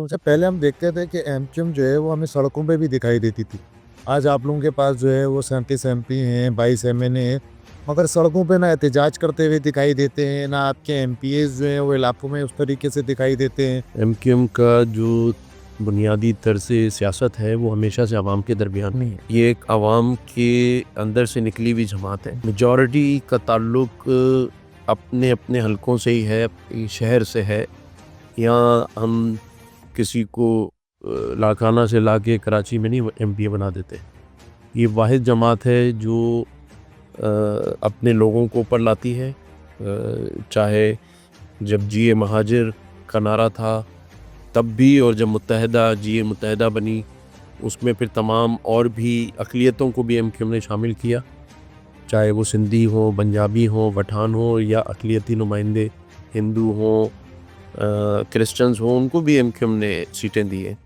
क्यों से पहले हम देखते थे कि एमक्यूएम जो है वो हमें सड़कों पे भी दिखाई देती थी। आज आप लोगों के पास जो है वो 37 एमपी हैं, 22 एमएनए हैं, मगर सड़कों पे ना एहतजाज करते हुए दिखाई देते हैं, ना आपके एमपीएस जो हैं वो इलाकों में उस तरीके से दिखाई देते हैं। एमक्यूएम का जो बुनियादी तर्ज़ सियासत है वो हमेशा से आवाम के दरमियान नहीं है। ये एक आवाम के अंदर से निकली हुई जमात है। मेजॉरिटी का ताल्लुक अपने अपने हलकों से ही है, अपने शहर से है। यहाँ हम किसी को लाड़काना से ला के कराची में नहीं एमपी बना देते। ये वाहिद जमात है जो अपने लोगों को ऊपर लाती है। चाहे जब जीए महाजिर का नारा था तब भी, और जब मुत्तहदा जीए मुत्तहदा बनी उसमें फिर तमाम और भी अक़लियतों को भी एमक्यूएम ने शामिल किया, चाहे वो सिंधी हो, पंजाबी हो, पठान हो, या अक़लियती नुमाइंदे हिंदू हों, क्रिश्चियंस हों, उनको भी एमक्यूएम ने सीटें दी हैं।